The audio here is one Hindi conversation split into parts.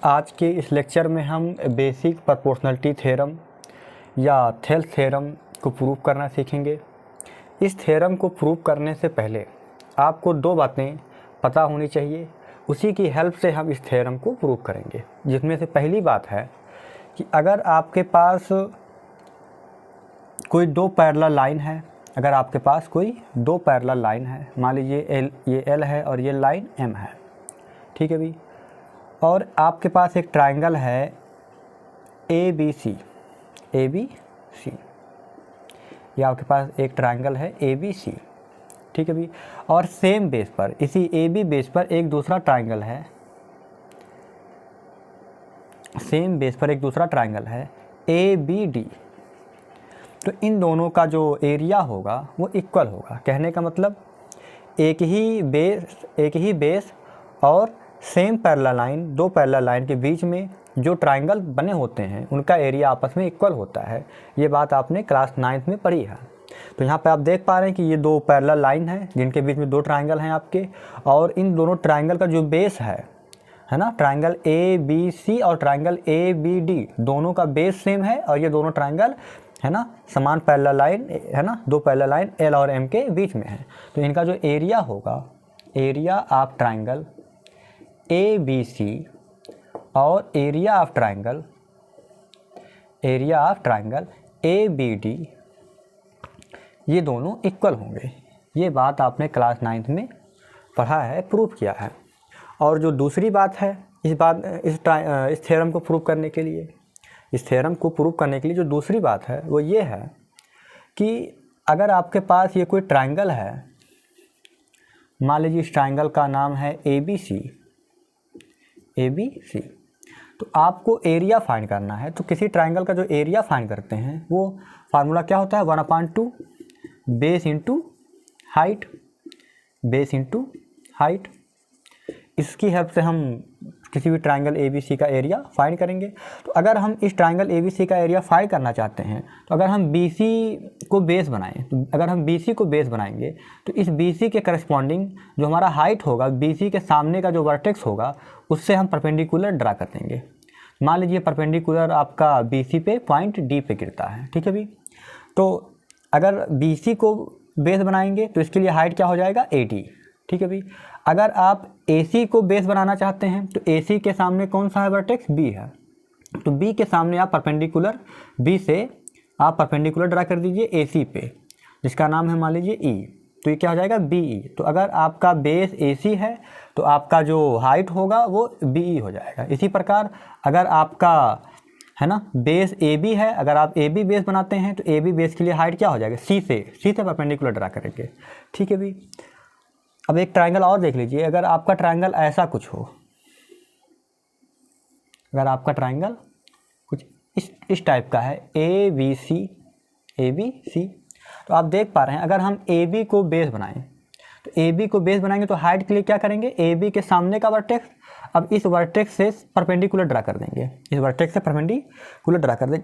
आज के इस लेक्चर में हम बेसिक प्रोपोर्शनलिटी थ्योरम या थेल्स थ्योरम को प्रूव करना सीखेंगे। इस थ्योरम को प्रूव करने से पहले आपको दो बातें पता होनी चाहिए, उसी की हेल्प से हम इस थ्योरम को प्रूव करेंगे। जिसमें से पहली बात है कि अगर आपके पास कोई दो पैरेलल लाइन है, अगर आपके पास कोई दो पैरेलल लाइन है, मान लीजिए ये L है और ये लाइन M है, ठीक है भी, और आपके पास एक ट्रायंगल है ABC, ये आपके पास एक ट्रायंगल है ABC, ठीक है भी, और सेम बेस पर, इसी AB बेस पर एक दूसरा ट्रायंगल है, सेम बेस पर एक दूसरा ट्रायंगल है ABD। तो इन दोनों का जो एरिया होगा वो इक्वल होगा। कहने का मतलब एक ही बेस और सेम पैरेलल लाइन, दो पैरेलल लाइन के बीच में जो ट्रायंगल बने होते हैं उनका एरिया आपस में इक्वल होता है। ये बात आपने क्लास 9th में पढ़ी है। तो यहाँ पे आप देख पा रहे हैं कि ये दो पैरेलल लाइन है जिनके बीच में दो ट्रायंगल हैं आपके, और इन दोनों ट्रायंगल का जो बेस है ना, ट्रायंगल ABC और ट्रायंगल ABD दोनों का बेस सेम है, और ये दोनों ट्रायंगल है ना समान पैरेलल लाइन है ना, दो पैरेलल लाइन L और M के बीच में है। तो इनका जो एरिया होगा, एरिया ऑफ ट्रायंगल ABC और एरिया ऑफ ट्रायंगल ABD, ये दोनों इक्वल होंगे। ये बात आपने क्लास 9th में पढ़ा है, प्रूव किया है। और जो दूसरी बात है इस थ्योरम को प्रूव करने के लिए, जो दूसरी बात है वो ये है कि अगर आपके पास ये कोई ट्रायंगल है, मान लीजिए इस ट्रायंगल का नाम है ABC, तो आपको एरिया फाइंड करना है। तो किसी ट्रायंगल का जो एरिया फाइंड करते हैं वो फार्मूला क्या होता है, 1/2 बेस इंटू हाइट। इसकी हेल्प से हम किसी भी ट्रायंगल ABC का एरिया फाइंड करेंगे। तो अगर हम इस ट्रायंगल ABC का एरिया फाइंड करना चाहते हैं, तो अगर हम BC को बेस बनाएंगे तो इस BC के करस्पॉन्डिंग जो हमारा हाइट होगा, BC के सामने का जो वर्टेक्स होगा उससे हम परपेंडिकुलर ड्रा कर देंगे। मान लीजिए परपेंडिकुलर आपका BC पे पॉइंट D पे गिरता है, ठीक है भी। तो अगर BC को बेस बनाएंगे तो इसके लिए हाइट क्या हो जाएगा, 80, ठीक है भी। अगर आप AC को बेस बनाना चाहते हैं तो AC के सामने कौन सा है वर्टेक्स, B है, तो B के सामने आप परपेंडिकुलर B से आप परपेंडिकुलर ड्रा कर दीजिए AC पे, जिसका नाम है मान लीजिए E, तो ये क्या हो जाएगा BE। तो अगर आपका बेस AC है तो आपका जो हाइट होगा वो BE हो जाएगा। इसी प्रकार अगर आपका है ना बेस AB है, अगर आप AB बेस बनाते हैं तो AB बेस के लिए हाइट क्या हो जाएगा, C से परपेंडिकुलर ड्रा करेंगे, ठीक है भी। अब एक ट्रायंगल और देख लीजिए। अगर आपका ट्रायंगल ऐसा कुछ हो, अगर आपका ट्रायंगल कुछ इस टाइप का है ABC, तो आप देख पा रहे हैं अगर हम AB को बेस बनाएं तो AB को बेस बनाएंगे तो हाइट के लिए क्या करेंगे, AB के सामने का वर्टेक्स, अब इस वर्टेक्स से परपेंडिकुलर ड्रा कर देंगे,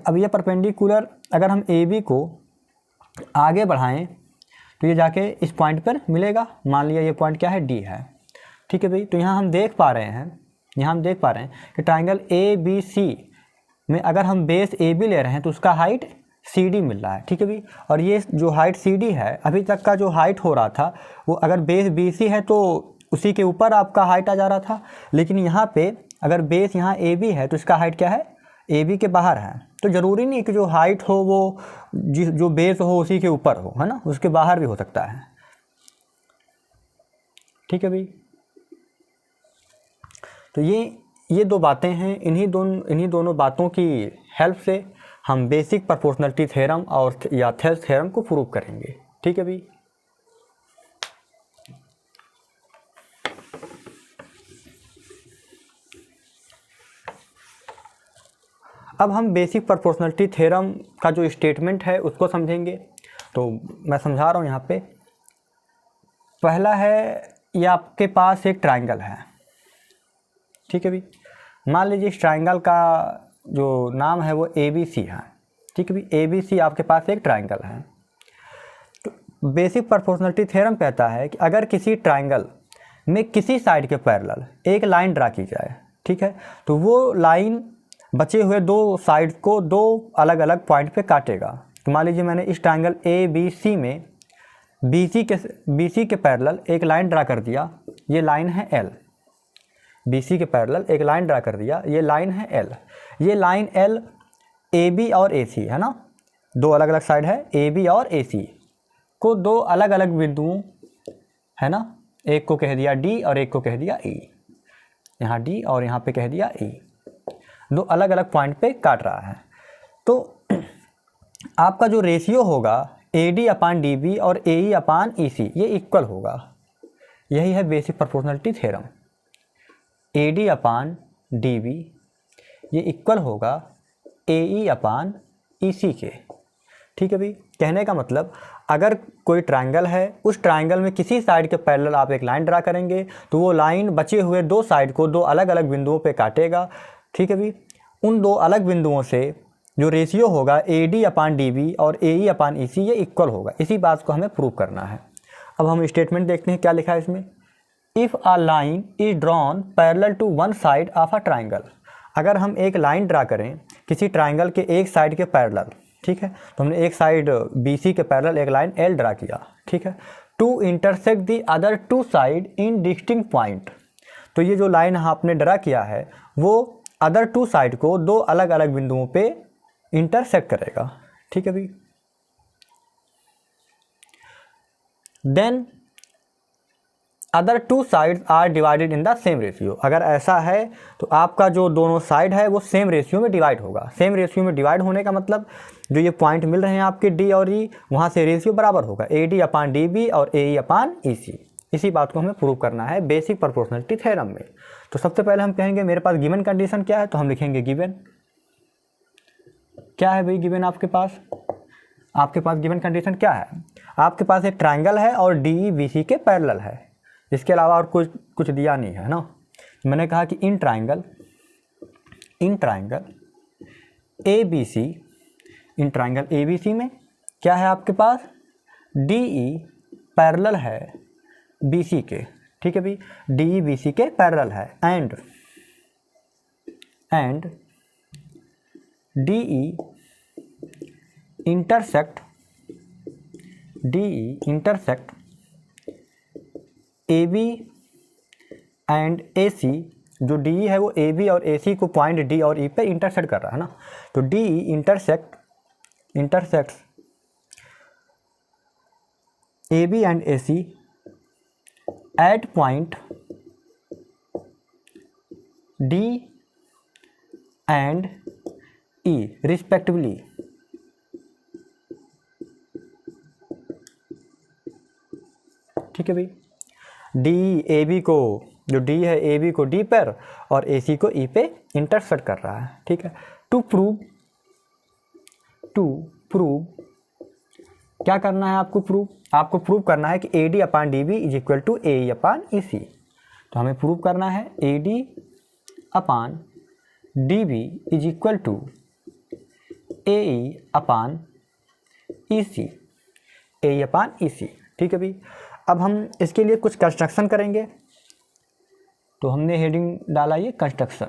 अब ये परपेंडिकुलर अगर हम AB को आगे बढ़ाएं तो ये जाके इस पॉइंट पर मिलेगा। मान लिया ये पॉइंट क्या है, D है, ठीक है भाई। तो यहाँ हम देख पा रहे हैं कि ट्रायंगल ABC में अगर हम बेस AB ले रहे हैं तो उसका हाइट CD मिल रहा है, ठीक है भाई। और ये जो हाइट CD है, अभी तक का जो हाइट हो रहा था वो अगर बेस BC है तो उसी के ऊपर आपका हाइट आ जा रहा था, लेकिन यहाँ पे अगर बेस यहाँ AB है तो इसका हाइट क्या है, AB के बाहर है। तो ज़रूरी नहीं कि जो हाइट हो वो जो बेस हो उसी के ऊपर हो, है ना, उसके बाहर भी हो सकता है, ठीक है भाई। तो ये दो बातें हैं, इन्हीं दोनों बातों की हेल्प से हम बेसिक प्रोपोर्शनलिटी थ्योरम और या थेल्स थ्योरम को प्रूव करेंगे, ठीक है भाई। अब हम बेसिक प्रोपोर्शनलिटी थ्योरम का जो स्टेटमेंट है उसको समझेंगे। तो मैं समझा रहा हूँ यहाँ पे। पहला है, ये आपके पास एक ट्रायंगल है, ठीक है भी। मान लीजिए इस ट्रायंगल का जो नाम है वो ABC है, ठीक है भी। ABC आपके पास एक ट्रायंगल है। तो बेसिक प्रोपोर्शनलिटी थ्योरम कहता है कि अगर किसी ट्रायंगल में किसी साइड के पैरेलल एक लाइन ड्रा की जाए, ठीक है। तो वो लाइन बचे हुए दो साइड को दो अलग अलग पॉइंट पे काटेगा। तो मान लीजिए मैंने इस ट्रायंगल ए बी सी में बी सी के पैरेलल एक लाइन ड्रा कर दिया, ये लाइन है एल। बी सी के पैरेलल एक लाइन ड्रा कर दिया, ये लाइन है एल। ये लाइन एल ए बी और ए सी है ना, दो अलग अलग साइड है ए बी और ए सी को दो अलग अलग बिंदुओं है ना, एक को कह दिया डी और एक को कह दिया ई, यहाँ डी और यहाँ पे कह दिया ई, दो अलग अलग पॉइंट पे काट रहा है। तो आपका जो रेशियो होगा A D upon D B और ए ई अपान ई सी ये इक्वल होगा। यही है basic proportionality theorem. A D upon D B ये इक्वल होगा ए ई अपान ई सी के। ठीक है भाई, कहने का मतलब अगर कोई ट्रायंगल है, उस ट्रायंगल में किसी साइड के पैरेलल आप एक लाइन ड्रा करेंगे तो वो लाइन बचे हुए दो साइड को दो अलग अलग बिंदुओं पे काटेगा। ठीक है भाई, उन दो अलग बिंदुओं से जो रेशियो होगा A D upon D B और ए ई अपान ई सी ये इक्वल होगा। इसी बात को हमें प्रूव करना है। अब हम स्टेटमेंट देखते हैं क्या लिखा है इसमें। If a line is drawn parallel to one side of a triangle, अगर हम एक लाइन ड्रा करें किसी ट्रायंगल के एक साइड के पैरेलल, ठीक है, तो हमने एक साइड बी सी के पैरेलल एक लाइन एल ड्रा किया, ठीक है, to intersect the other two side in distinct point. तो ये जो लाइन आपने ड्रा किया है वो अदर टू साइड को दो अलग अलग बिंदुओं पे इंटरसेक्ट करेगा। ठीक है भाई, then other two sides are divided in the same ratio. अगर ऐसा है तो आपका जो दोनों साइड है वो सेम रेशियो में डिवाइड होगा। सेम रेशियो में डिवाइड होने का मतलब जो ये पॉइंट मिल रहे हैं आपके डी और ई, वहाँ से रेशियो बराबर होगा A D upon D B और ए ई अपान ई सी। इसी बात को हमें प्रूव करना है बेसिक प्रोपोर्शनलिटी थ्योरम में। तो सबसे पहले हम कहेंगे मेरे पास गिवन कंडीशन क्या है, तो हम लिखेंगे गिवन क्या है भाई। गिवन आपके पास गिवन कंडीशन क्या है, आपके पास एक ट्रायंगल है और डी बी सी के पैरेलल है, इसके अलावा और कुछ दिया नहीं है ना। मैंने कहा कि in triangle A B C, in triangle A B C में क्या है आपके पास डी ई पैरेलल है बी सी के। ठीक है भाई, डी ई बी सी के पैरेलल है and D E intersect A B and A C. जो डी ई है वो ए बी और ए सी को पॉइंट डी और ई पे इंटरसेक्ट कर रहा है ना। तो D E intersect A B and A C at point D and E respectively. ठीक है भाई, डी ए बी को, जो डी है ए बी को डी पर और ए सी को ई पे इंटरसेक्ट कर रहा है। ठीक है, टू प्रूव क्या करना है आपको प्रूव करना है कि A D upon D B is equal to A E upon E C. तो हमें प्रूव करना है A D upon D B is equal to A E upon E C, A E upon E C. ठीक है भाई, अब हम इसके लिए कुछ कंस्ट्रक्शन करेंगे। तो हमने हेडिंग डाला ये कंस्ट्रक्शन।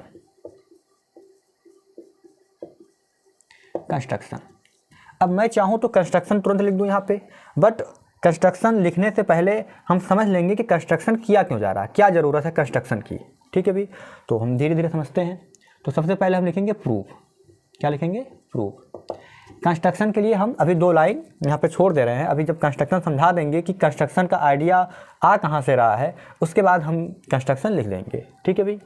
अब मैं चाहूँ तो कंस्ट्रक्शन तुरंत लिख दूँ यहाँ पे, बट कंस्ट्रक्शन लिखने से पहले हम समझ लेंगे कि कंस्ट्रक्शन किया क्यों जा रहा है, क्या ज़रूरत है कंस्ट्रक्शन की। ठीक है भाई, तो हम धीरे धीरे समझते हैं। तो सबसे पहले हम लिखेंगे प्रूफ। क्या लिखेंगे? प्रूफ। कंस्ट्रक्शन के लिए हम अभी दो लाइन यहाँ पे छोड़ दे रहे हैं। अभी जब कंस्ट्रक्शन समझा देंगे कि कंस्ट्रक्शन का आइडिया आ कहाँ से रहा है, उसके बाद हम कंस्ट्रक्शन लिख लेंगे। ठीक है भाई,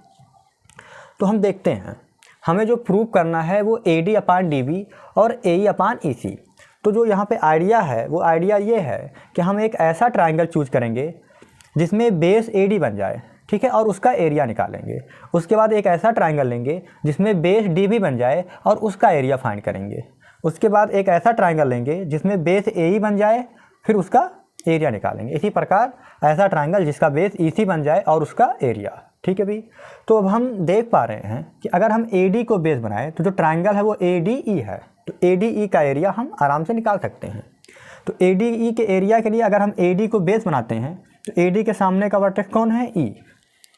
तो हम देखते हैं हमें जो प्रूव करना है वो A D upon D B और A E upon E C. तो जो यहाँ पे आइडिया है वो आइडिया ये है कि हम एक ऐसा ट्राइंगल चूज करेंगे जिसमें बेस ए डी बन जाए, ठीक है, और उसका एरिया निकालेंगे। उसके बाद एक ऐसा ट्राइंगल लेंगे जिसमें बेस डी बी बन जाए और उसका एरिया फाइंड करेंगे। उसके बाद एक ऐसा ट्राइंगल लेंगे जिसमें बेस ए ई बन जाए, फिर उसका एरिया निकालेंगे। इसी प्रकार ऐसा ट्राइंगल जिसका बेस ई सी बन जाए और उसका एरिया। ठीक है भाई, तो अब हम देख पा रहे हैं कि अगर हम ए डी को बेस बनाएं तो जो ट्राइंगल है वो ए डी ई है, तो ए डी ई का एरिया हम आराम से निकाल सकते हैं। तो ए डी ई के एरिया के लिए अगर हम ए डी को बेस बनाते हैं तो ए डी के सामने का वर्टेक्स कौन है? ई।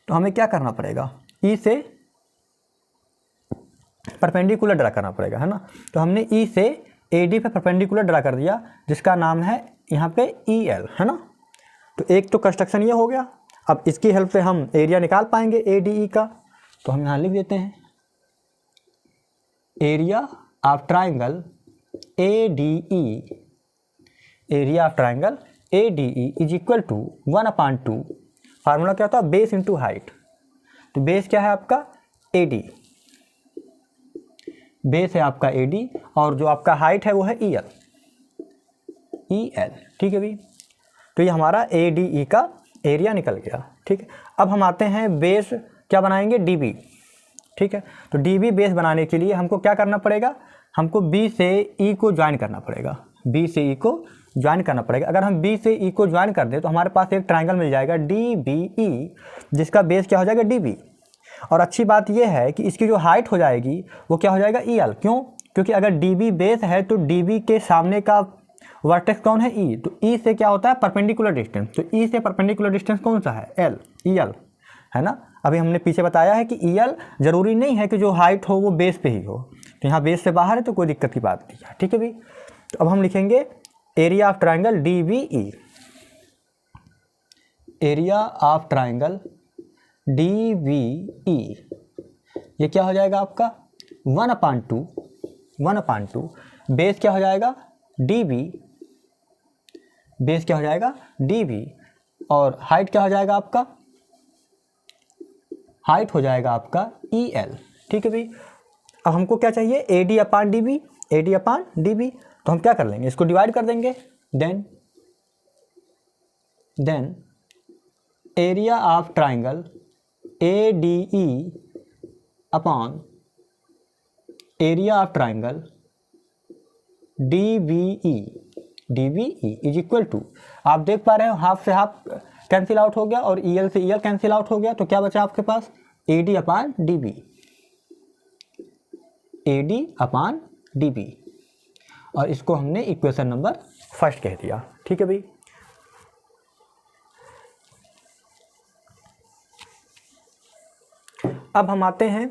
तो हमें क्या करना पड़ेगा? ई से परपेंडिकुलर ड्रा करना पड़ेगा, है ना। तो हमने ई से ए डी पे परपेंडिकुलर ड्रा कर दिया, जिसका नाम है यहाँ पे ई एल, है ना। तो एक तो कंस्ट्रक्शन ये हो गया। अब इसकी हेल्प से हम एरिया निकाल पाएंगे ए डी ई का। तो हम यहाँ लिख देते हैं area of triangle A D E, area of triangle A D E is equal to 1/2। Formula क्या होता है, बेस इंटू हाइट। तो बेस क्या है आपका ए डी, बेस है आपका ए डी, और जो आपका हाइट है वो है ई एल, ई एल, ठीक है भाई। तो ये हमारा ए डी ई का एरिया निकल गया, ठीक है। अब हम आते हैं बेस क्या बनाएंगे, डी बी, ठीक है। तो डी बी बेस बनाने के लिए हमको क्या करना पड़ेगा, हमको बी से ई को ज्वाइन करना पड़ेगा, बी से ई को ज्वाइन करना पड़ेगा। अगर हम बी से ई को ज्वाइन कर दें तो हमारे पास एक ट्रायंगल मिल जाएगा डी बी ई, जिसका बेस क्या हो जाएगा, डी बी। और अच्छी बात यह है कि इसकी जो हाइट हो जाएगी वो क्या हो जाएगा, ई एल। क्यों, क्योंकि अगर डी बी बेस है तो डी बी के सामने का वर्टेक्स कौन है, ई। तो ई से क्या होता है, परपेंडिकुलर डिस्टेंस। तो ई से परपेंडिकुलर डिस्टेंस कौन सा है, एल, ई एल, है ना। अभी हमने पीछे बताया है कि ई एल जरूरी नहीं है कि जो हाइट हो वो बेस पे ही हो। तो यहाँ बेस से बाहर है तो कोई दिक्कत की बात नहीं है, ठीक है भाई। तो अब हम लिखेंगे area of triangle D B E, area of triangle D B E, ये क्या हो जाएगा आपका 1/2, बेस क्या हो जाएगा डी बी, बेस क्या हो जाएगा डी बी, और हाइट क्या हो जाएगा आपका, हाइट हो जाएगा आपका ई एल, ठीक है भाई। अब हमको क्या चाहिए, A D upon D B, A D upon D B. तो हम क्या कर लेंगे, इसको डिवाइड कर देंगे। Then area of triangle A D E upon area of triangle D B E is equal to, आप देख पा रहे हो हाफ से हाफ कैंसिल आउट हो गया और ई एल से ई एल कैंसिल आउट हो गया। तो क्या बचा आपके पास, A D upon D B, A D upon D B, और इसको हमने इक्वेशन नंबर फर्स्ट कह दिया, ठीक है भाई। अब हम आते हैं,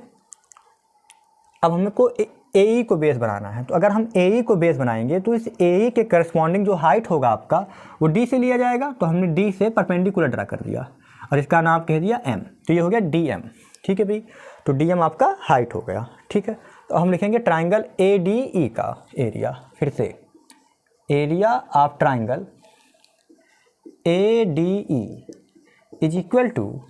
अब हमको ए ई को बेस बनाना है। तो अगर हम ए ई को बेस बनाएंगे तो इस ए ई के करस्पॉन्डिंग जो हाइट होगा आपका वो डी से लिया जाएगा। तो हमने डी से परपेंडिकुलर ड्रा कर दिया और इसका नाम कह दिया एम। तो ये हो गया डी एम, ठीक है भाई। तो डी एम आपका हाइट हो गया, ठीक है। तो हम लिखेंगे ट्राइंगल ए डी ई का एरिया, फिर से area of triangle A D E is equal to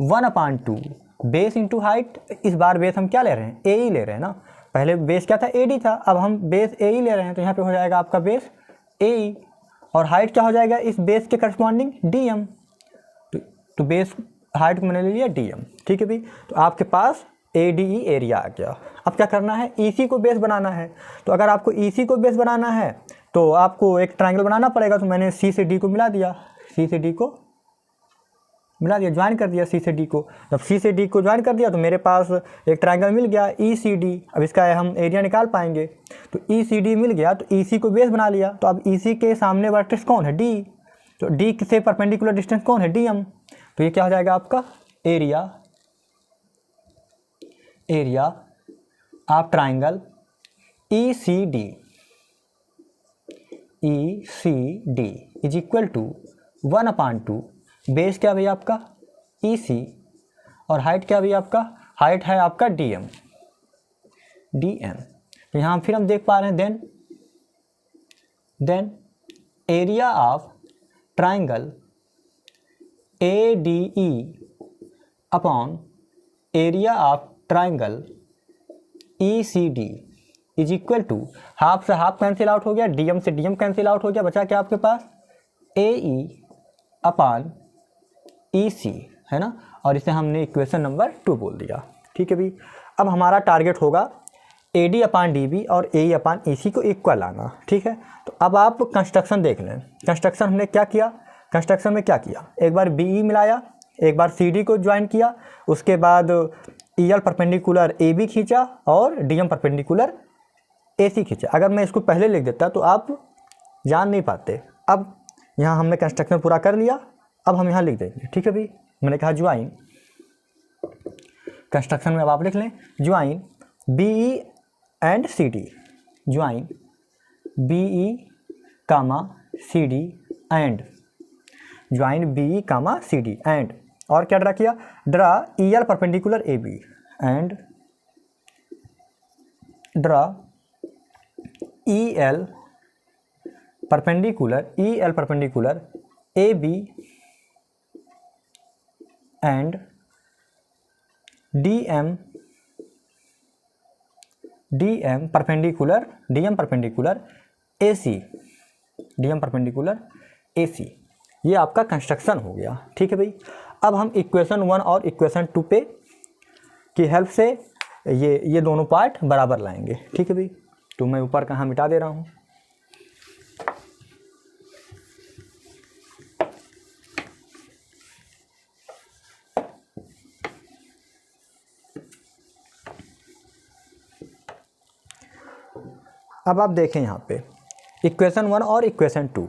1/2 base into height. इस बार बेस हम क्या ले रहे हैं, ए ई ले रहे हैं ना। पहले बेस क्या था, ए डी था, अब हम बेस ए ई ले रहे हैं। तो यहाँ पे हो जाएगा आपका बेस ए ई, और हाइट क्या हो जाएगा इस बेस के करस्पॉन्डिंग डी एम। तो बेस हाइट को मैंने ले लिया डी एम, ठीक है भाई। तो आपके पास ए डी ई एरिया आ गया। अब क्या करना है, ई सी को बेस बनाना है। तो अगर आपको ई सी को बेस बनाना है तो आपको एक ट्राइंगल बनाना पड़ेगा। तो मैंने सी से डी को मिला दिया, सी से डी को मिला दिया, ज्वाइन कर दिया सी से डी को। जब सी से डी को ज्वाइन कर दिया तो मेरे पास एक ट्राइंगल मिल गया ई सी डी। अब इसका हम एरिया निकाल पाएंगे। तो ई सी डी मिल गया तो ई सी को बेस बना लिया। तो अब ई सी के सामने वर्टेक्स कौन है, डी। तो डी से परपेंडिकुलर डिस्टेंस कौन है, डी एम। तो ये क्या हो जाएगा आपका area, area of triangle E C D, E C D is equal to 1/2 base क्या भैया आपका ई सी, और हाइट क्या भैया आपका, हाइट है आपका डी एम, डी एम। तो यहाँ फिर हम देख पा रहे हैं then area of triangle A D E upon area of triangle E C D is equal to, half से हाफ कैंसिल आउट हो गया, डी एम से डी एम कैंसिल आउट हो गया, बचा क्या आपके पास ए ई अपान ई सी, है ना। और इसे हमने इक्वेशन नंबर 2 बोल दिया, ठीक है भाई। अब हमारा टारगेट होगा A D upon D B और ए ई अपान ई सी को इक्वल लाना, ठीक है। तो अब आप कंस्ट्रक्शन देख लें। कंस्ट्रक्शन हमने क्या किया, कंस्ट्रक्शन में क्या किया, एक बार बी ई मिलाया, एक बार सी डी को ज्वाइन किया, उसके बाद E L perpendicular A B खींचा और D M perpendicular A C खींचा। अगर मैं इसको पहले लिख देता तो आप जान नहीं पाते। अब यहाँ हमने कंस्ट्रक्शन पूरा कर लिया, अब हम यहाँ लिख देंगे, ठीक है भाई। मैंने कहा ज्वाइन, कंस्ट्रक्शन में अब आप लिख लें join B E and C D, join B E comma C D and, join B E comma C D and, और क्या ड्रा किया, draw E L perpendicular A B and draw E L perpendicular A B and D M perpendicular A C, ये आपका कंस्ट्रक्शन हो गया। ठीक है भाई, अब हम इक्वेशन 1 और इक्वेशन 2 पे की हेल्प से ये दोनों पार्ट बराबर लाएंगे। ठीक है भाई, तो मैं ऊपर कहाँ मिटा दे रहा हूँ। अब आप देखें यहाँ पे इक्वेशन 1 और इक्वेशन 2,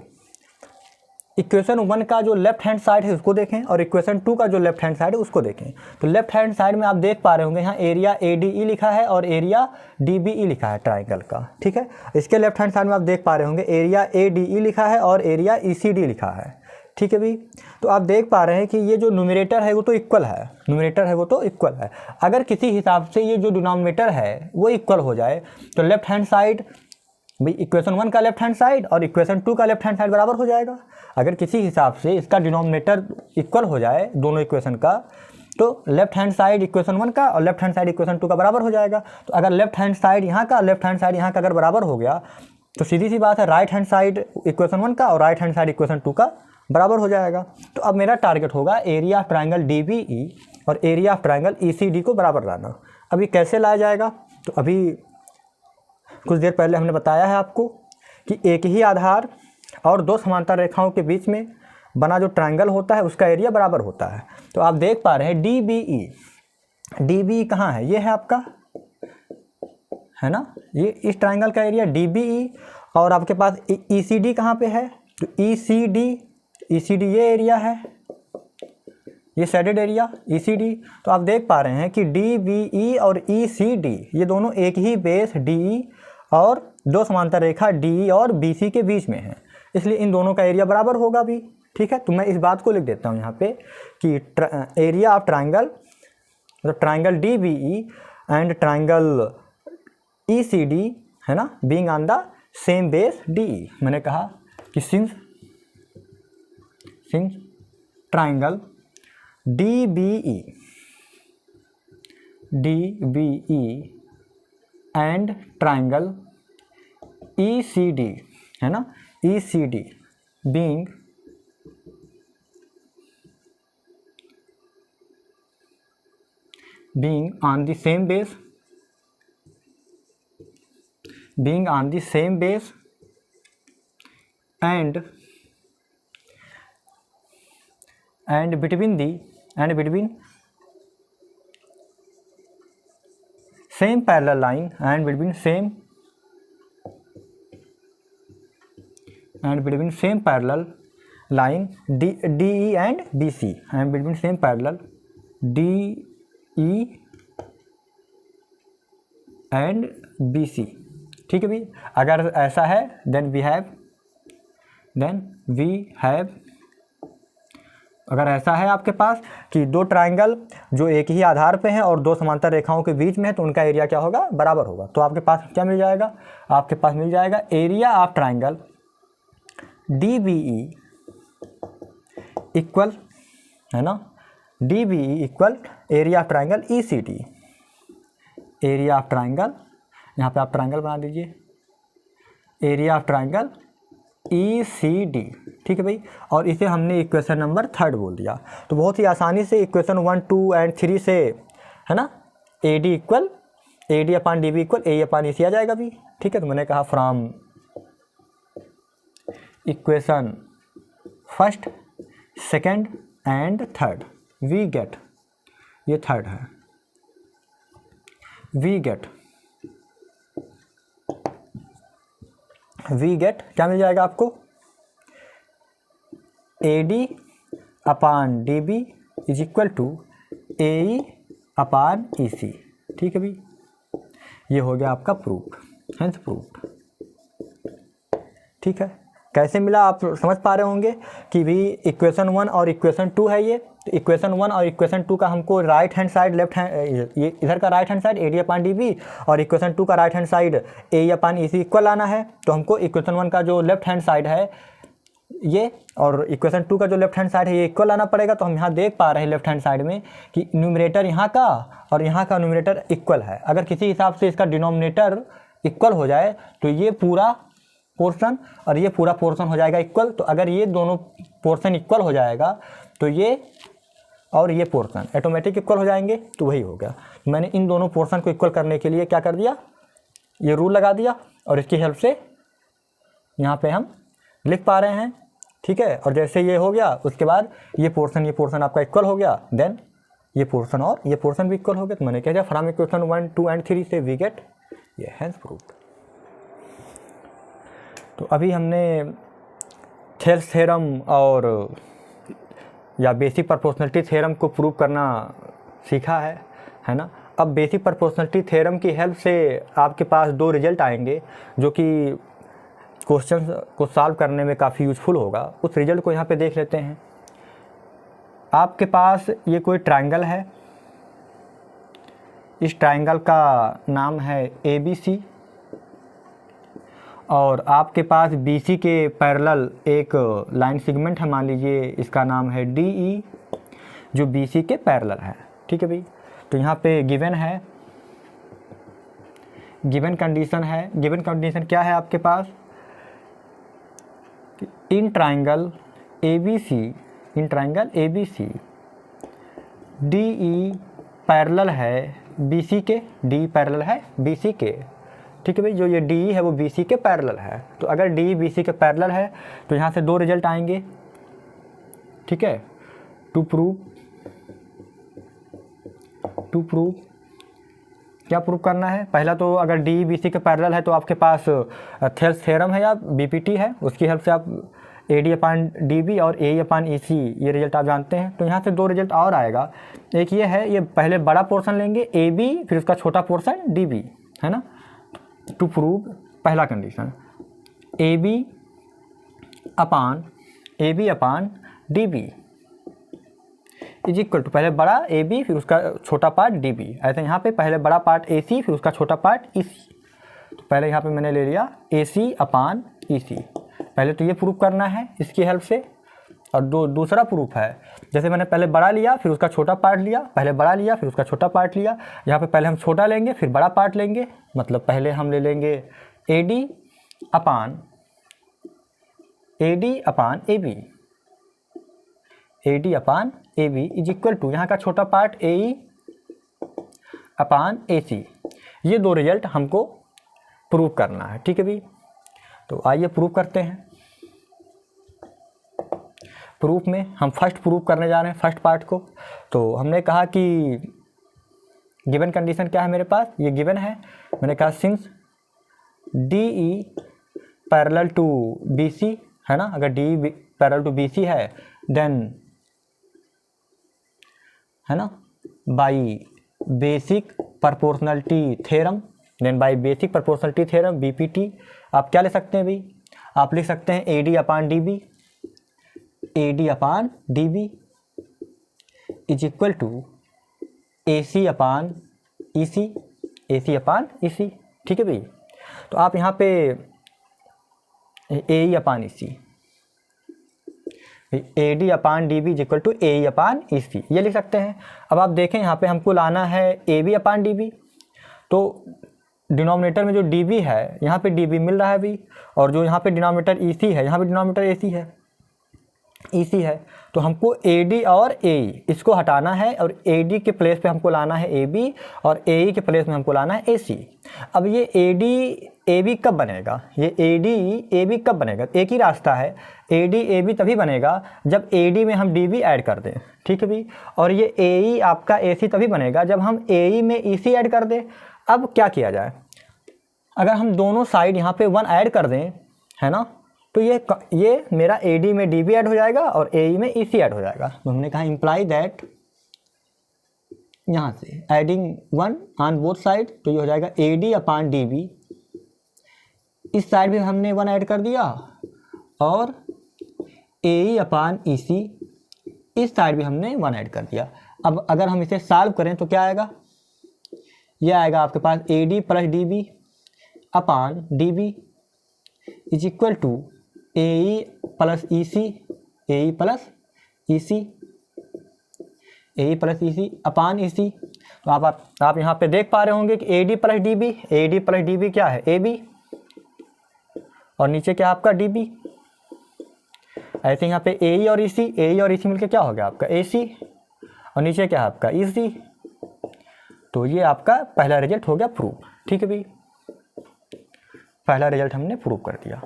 इक्वेशन 1 का जो लेफ्ट हैंड साइड है उसको देखें और इक्वेशन 2 का जो लेफ्ट हैंड साइड है उसको देखें। तो लेफ्ट हैंड साइड में आप देख पा रहे होंगे यहाँ एरिया ADE लिखा है और एरिया DBE लिखा है ट्राइंगल का। ठीक है, इसके लेफ्ट हैंड साइड में आप देख पा रहे होंगे एरिया ADE लिखा है और एरिया ECD लिखा है। ठीक है भाई, तो आप देख पा रहे हैं कि ये जो न्यूमरेटर है वो तो इक्वल है, अगर किसी हिसाब से ये जो डिनोमिनेटर है वो इक्वल हो जाए तो लेफ्ट हैंड साइड भाई इक्वेशन 1 का लेफ्ट हैंड साइड और इक्वेशन 2 का लेफ्ट हैंड साइड बराबर हो जाएगा। अगर किसी हिसाब से इसका डिनोमिनेटर इक्वल हो जाए दोनों इक्वेशन का, तो लेफ्ट हैंड साइड इक्वेशन 1 का और लेफ्ट हैंड साइड इक्वेशन 2 का बराबर हो जाएगा। तो अगर लेफ्ट हैंड साइड यहाँ का लेफ्ट हैंड साइड यहाँ का अगर बराबर हो गया तो सीधी सी बात है राइट हैंड साइड इक्वेशन 1 का और राइट हैंड साइड इक्वेशन 2 का बराबर हो जाएगा। तो अब मेरा टारगेट होगा एरिया ऑफ ट्राइंगल DBE और एरिया ऑफ ट्राइंगल ECD को बराबर लाना। अभी कैसे लाया जाएगा, तो अभी कुछ देर पहले हमने बताया है आपको कि एक ही आधार और दो समांतर रेखाओं के बीच में बना जो ट्रायंगल होता है उसका एरिया बराबर होता है। तो आप देख पा रहे हैं DBE कहाँ है, ये है आपका, है ना, ये इस ट्रायंगल का एरिया DBE, और आपके पास ECD कहाँ पे है, तो ECD ये एरिया है, ये शेडेड एरिया ECD। तो आप देख पा रहे हैं कि DBE और ECD ये दोनों एक ही बेस DE और दो समांतर रेखा DE और BC के बीच में है, इसलिए इन दोनों का एरिया बराबर होगा भी। ठीक है, तो मैं इस बात को लिख देता हूँ यहाँ पे कि एरिया ऑफ ट्रायंगल, मतलब triangle DBE and triangle ECD है ना, being on the same base DE। मैंने कहा कि since triangle DBE and triangle ECD है ना, ECD being on the same base and between same parallel line and between same parallel line DE and BC and between same parallel DE and BC। ठीक है भाई, अगर ऐसा है देन वी हैव अगर ऐसा है आपके पास कि दो ट्रायंगल जो एक ही आधार पे हैं और दो समांतर रेखाओं के बीच में है, तो उनका एरिया क्या होगा, बराबर होगा। तो आपके पास क्या मिल जाएगा, आपके पास मिल जाएगा area of triangle DBE equal, है ना, DBE equal area of triangle ECD, area of triangle, यहाँ पे आप ट्रायंगल बना दीजिए, एरिया ऑफ ट्रायंगल ECD। ठीक है भाई, और इसे हमने इक्वेशन नंबर 3 बोल दिया। तो बहुत ही आसानी से इक्वेशन 1, 2 एंड 3 से, है ना, AD upon DB equal AE upon EC आ जाएगा भी। ठीक है, तो मैंने कहा from equation first, second and third we get, ये थर्ड है, वी गेट क्या मिल जाएगा आपको, AD upon DB is equal to AE upon EC। ठीक है भाई, ये हो गया आपका प्रूफ, हेंस प्रूफ। ठीक है, कैसे मिला आप समझ पा रहे होंगे कि भी इक्वेशन 1 और इक्वेशन 2 है ये। तो इक्वेशन 1 और इक्वेशन 2 का हमको right hand side left hand, ये इधर का right hand side AD upon DB और इक्वेशन 2 का right hand side AE upon EC equal आना है। तो हमको इक्वेशन 1 का जो लेफ्ट हैंड साइड है ये और इक्वेशन 2 का जो लेफ्ट हैंड साइड है ये इक्वल आना पड़ेगा। तो हम यहाँ देख पा रहे हैं लेफ्ट हैंड साइड में कि न्यूमरेटर यहाँ का और यहाँ का न्यूमरेटर इक्वल है। अगर किसी हिसाब से इसका डिनोमिनेटर इक्वल हो जाए तो ये पूरा पोर्शन और ये पूरा पोर्शन हो जाएगा इक्वल। तो अगर ये दोनों पोर्शन इक्वल हो जाएगा तो ये और ये पोर्शन ऑटोमेटिक इक्वल हो जाएंगे। तो वही हो गया, मैंने इन दोनों पोर्शन को इक्वल करने के लिए क्या कर दिया, ये रूल लगा दिया और इसकी हेल्प से यहाँ पे हम लिख पा रहे हैं। ठीक है, और जैसे ये हो गया उसके बाद ये पोर्शन आपका इक्वल हो गया, देन ये पोर्शन और ये पोर्शन भी इक्वल हो गया। तो मैंने कह दिया फ्रॉम इक्वेशन 1, 2 एंड 3 से वी गेट ये हेंस प्रूव्ड। तो अभी हमने थेल्स थ्योरम और या बेसिक प्रोपोर्शनलिटी थ्योरम को प्रूव करना सीखा है ना। अब बेसिक प्रोपोर्शनलिटी थ्योरम की हेल्प से आपके पास 2 रिजल्ट आएंगे जो कि क्वेश्चन को सॉल्व करने में काफ़ी यूज़फुल होगा। उस रिजल्ट को यहाँ पे देख लेते हैं। आपके पास ये कोई ट्रायंगल है, इस ट्रायंगल का नाम है ABC और आपके पास BC के पैरेलल एक लाइन सेगमेंट है, मान लीजिए इसका नाम है DE जो BC के पैरेलल है। ठीक है भाई, तो यहाँ पे गिवन है, गिवन कंडीशन है। गिवन कंडीशन क्या है आपके पास, in triangle ABC DE parallel है BC के, DE पैरेलल है BC के। ठीक है भाई, जो ये DE है वो BC के पैरेलल है। तो अगर DE BC के पैरेलल है तो यहाँ से 2 रिजल्ट आएंगे। ठीक है, टू प्रूव क्या प्रूव करना है। पहला तो अगर DE BC के पैरेलल है तो आपके पास थेल्स थ्योरम है या BPT है, उसकी हेल्प से आप AD अपान DB और AE अपान EC ये रिजल्ट आप जानते हैं। तो यहाँ से 2 रिजल्ट और आएगा। एक ये है, ये पहले बड़ा पोर्शन लेंगे AB, फिर उसका छोटा पोर्शन DB, है ना। टू प्रूव पहला condition AB upon DB is equal to पहले बड़ा AB फिर उसका छोटा पार्ट DB। ऐसे यहाँ पे पहले बड़ा पार्ट AC फिर उसका छोटा पार्ट EC। तो पहले यहाँ पे मैंने ले लिया AC अपान EC। पहले तो ये प्रूफ करना है इसकी हेल्प से। और दूसरा प्रूफ है, जैसे मैंने पहले बड़ा लिया फिर उसका छोटा पार्ट लिया, पहले बड़ा लिया फिर उसका छोटा पार्ट लिया। यहाँ पे पहले हम छोटा लेंगे फिर बड़ा पार्ट लेंगे, मतलब पहले हम ले लेंगे AD upon AB is equal to यहाँ का छोटा पार्ट AE अपान AC। ये 2 रिजल्ट हमको प्रूव करना है। ठीक है भाई, तो आइए प्रूव करते हैं। प्रूफ में हम फर्स्ट प्रूव करने जा रहे हैं फर्स्ट पार्ट को। तो हमने कहा कि गिवन कंडीशन क्या है मेरे पास, ये गिवन है। मैंने कहा since DE parallel to BC है ना, अगर DE पैरेलल टू BC है देन है ना by basic proportionality theorem, then by basic proportionality theorem BPT। आप क्या ले सकते हैं भाई, आप लिख सकते हैं AD upon DB is equal to AC upon EC। ठीक है भाई, तो आप यहाँ पे AE upon EC, AD upon DB is equal to AE upon EC ये लिख सकते हैं। अब आप देखें यहाँ पे हमको लाना है AB अपान DB, तो डिनोमिनेटर में जो DB है यहाँ पे DB मिल रहा है भी, और जो यहाँ पे डिनोमिनेटर EC है यहाँ पे डिनोमिनेटर EC है। तो हमको AD और AE इसको हटाना है और AD के प्लेस पे हमको लाना है AB और AE के प्लेस में हमको लाना है AC। अब ये AD AB कब बनेगा, ये AD AB कब बनेगा, एक ही रास्ता है, AD AB तभी बनेगा जब AD में हम DB ऐड कर दें। ठीक है भाई, और ये AE आपका AC तभी बनेगा जब हम AE में EC ऐड कर दें। अब क्या किया जाए, अगर हम दोनों साइड यहाँ पे 1 ऐड कर दें है ना, तो ये मेरा AD में DB ऐड हो जाएगा और AE में EC ऐड हो जाएगा। तो हमने कहा इम्प्लाई दैट यहाँ से एडिंग 1 ऑन बोथ साइड, तो ये हो जाएगा AD/DB। इस साइड भी हमने 1 ऐड कर दिया, और AE/EC इस साइड भी हमने 1 ऐड कर दिया। अब अगर हम इसे सॉल्व करें तो क्या आएगा, ये आएगा आपके पास AD+DB/DB is equal to AE+EC AE+EC/EC। तो आप यहाँ पे देख पा रहे होंगे कि AD+DB क्या है, AB, और नीचे क्या आपका DB। ऐसे यहाँ पे AE और EC मिलके क्या हो गया आपका AC, और नीचे क्या है आपका EC। तो ये आपका पहला रिजल्ट हो गया प्रूव। ठीक है भाई, पहला रिजल्ट हमने प्रूव कर दिया।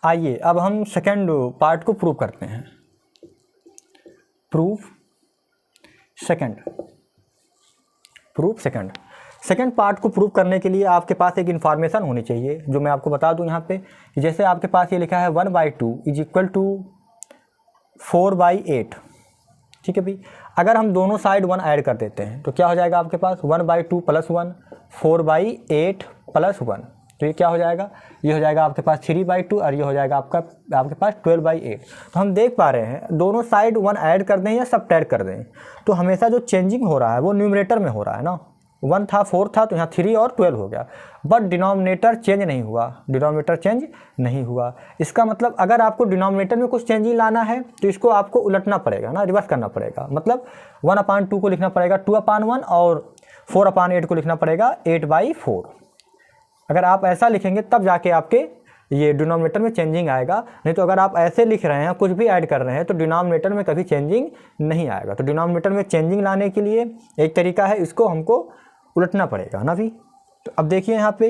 आइए अब हम सेकंड पार्ट को प्रूव करते हैं। प्रूफ सेकंड पार्ट को प्रूव करने के लिए आपके पास एक इन्फॉर्मेशन होनी चाहिए, जो मैं आपको बता दूं यहाँ पे। जैसे आपके पास ये लिखा है 1/2 इज इक्वल टू 4/8। ठीक है भाई, अगर हम दोनों साइड 1 ऐड कर देते हैं तो क्या हो जाएगा आपके पास 1/2 + 1 4/8 + 1, तो ये क्या हो जाएगा, ये हो जाएगा आपके पास 3/2, और ये हो जाएगा आपके पास 12/8। तो हम देख पा रहे हैं दोनों साइड 1 ऐड कर दें या सब्ट्रैक्ट कर दें, तो हमेशा जो चेंजिंग हो रहा है वो न्यूमरेटर में हो रहा है ना। 1 था 4 था, तो यहाँ 3 और 12 हो गया, बट डिनोमिनेटर चेंज नहीं हुआ। इसका मतलब अगर आपको डिनोमिनेटर में कुछ चेंजिंग लाना है तो इसको आपको उलटना पड़ेगा ना, रिवर्स करना पड़ेगा। मतलब 1/2 को लिखना पड़ेगा 2/1, और 4/8 को लिखना पड़ेगा 8/4। अगर आप ऐसा लिखेंगे तब जाके आपके ये डिनोमिनेटर में चेंजिंग आएगा, नहीं तो अगर आप ऐसे लिख रहे हैं, कुछ भी ऐड कर रहे हैं, तो डिनोमिनेटर में कभी चेंजिंग नहीं आएगा। तो डिनोमिनेटर में चेंजिंग लाने के लिए एक तरीका है, इसको हमको उलटना पड़ेगा ना भी। तो अब देखिए यहाँ पे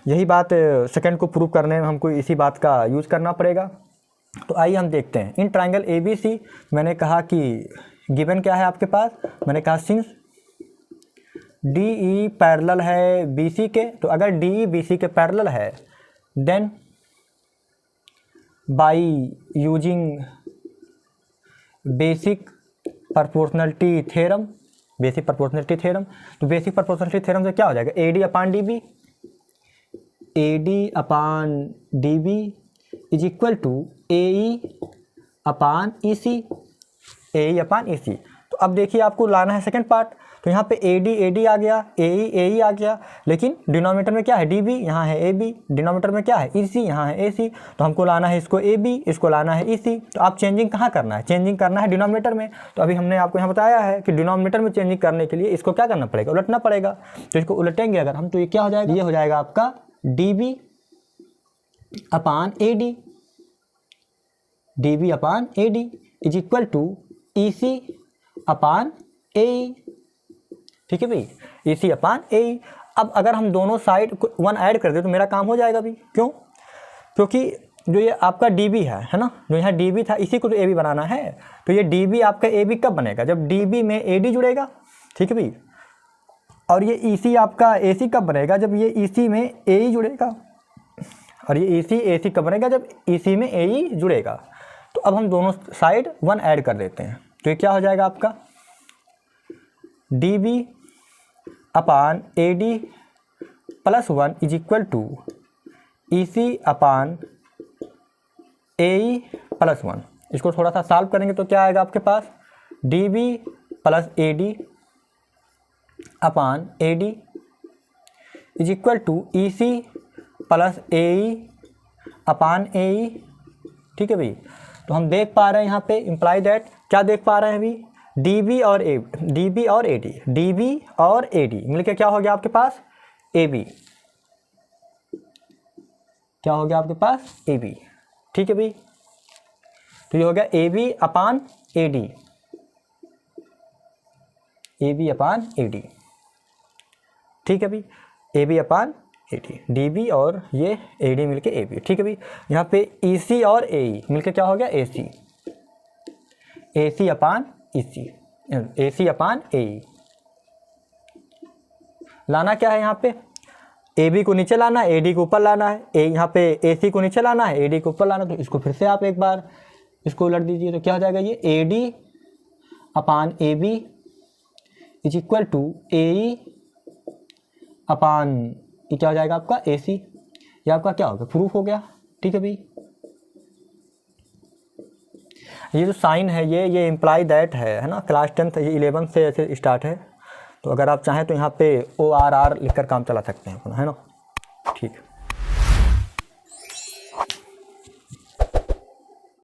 यही बात सेकंड को प्रूव करने में हमको इसी बात का यूज़ करना पड़ेगा। तो आइए हम देखते हैं। इन ट्राइंगल ABC मैंने कहा कि गिवन क्या है आपके पास, मैंने कहा सिंस DE पैरेलल है BC के, तो अगर DE BC के पैरेलल है then by using basic proportionality theorem, तो बेसिक प्रोपोर्शनलिटी थ्योरम से क्या हो जाएगा AD/DB is equal to AE/EC। तो अब देखिए आपको लाना है सेकंड पार्ट, तो यहाँ पे AD आ गया, AE आ गया, लेकिन डिनोमिनेटर में क्या है DB, यहाँ है AB, डिनोमिनेटर में क्या है EC, यहाँ है AC। तो हमको लाना है इसको AB, इसको लाना है EC। तो आप चेंजिंग कहाँ करना है, चेंजिंग करना है डिनोमिनेटर में। तो अभी हमने आपको यहाँ बताया है कि डिनोमिनेटर में चेंजिंग करने के लिए इसको क्या करना पड़ेगा, उलटना पड़ेगा। तो इसको उलटेंगे अगर हम, तो ये क्या हो जाएगा, ये हो जाएगा आपका DB/AD is equal to EC/AE। ठीक है भाई, EC/AE। अब अगर हम दोनों साइड 1 ऐड कर दे तो मेरा काम हो जाएगा भी। क्यों, क्योंकि जो ये आपका DB है ना, जो यहाँ DB था इसी को तो AB बनाना है। तो ये DB आपका AB कब बनेगा, जब DB में AD जुड़ेगा। ठीक है भाई, और ये EC आपका AC कब बनेगा, जब ये EC में AE जुड़ेगा। और ये AC कब बनेगा, जब EC में AE जुड़ेगा। तो अब हम दोनों साइड 1 ऐड कर देते हैं, तो ये क्या हो जाएगा आपका DB/AD + 1 is equal to EC/AE + 1। इसको थोड़ा सा सॉल्व करेंगे तो क्या आएगा आपके पास DB+AD/AD is equal to EC+AE/AE। ठीक है भाई, तो हम देख पा रहे हैं यहाँ पे इम्प्लाई दैट, क्या देख पा रहे हैं अभी, DB और AD मिलकर क्या हो गया आपके पास AB, क्या हो गया आपके पास AB। ठीक है भाई, तो ये हो गया AB/AD। ठीक है भाई, AB/AD, DB और ये AD मिलके AB। ठीक है भाई, यहाँ पे EC और AE मिलके क्या हो गया AC/AE। लाना क्या है यहाँ पे, AB को नीचे लाना है, AD को ऊपर लाना है। यहाँ पे AC को नीचे लाना है, AD को ऊपर लाना है। तो इसको फिर से आप एक बार इसको उलट दीजिए, तो क्या हो जाएगा ये upon A B is equal to A E upon ये क्या हो जाएगा आपका ए सी। ये आपका क्या हो गया, प्रूफ हो गया। ठीक है भाई, ये जो साइन है ये इम्प्लाई दैट है ना। क्लास 10th ये 11 से ऐसे स्टार्ट है, तो अगर आप चाहें तो यहाँ पे ORR लिखकर काम चला सकते हैं अपना, है ना। ठीक है।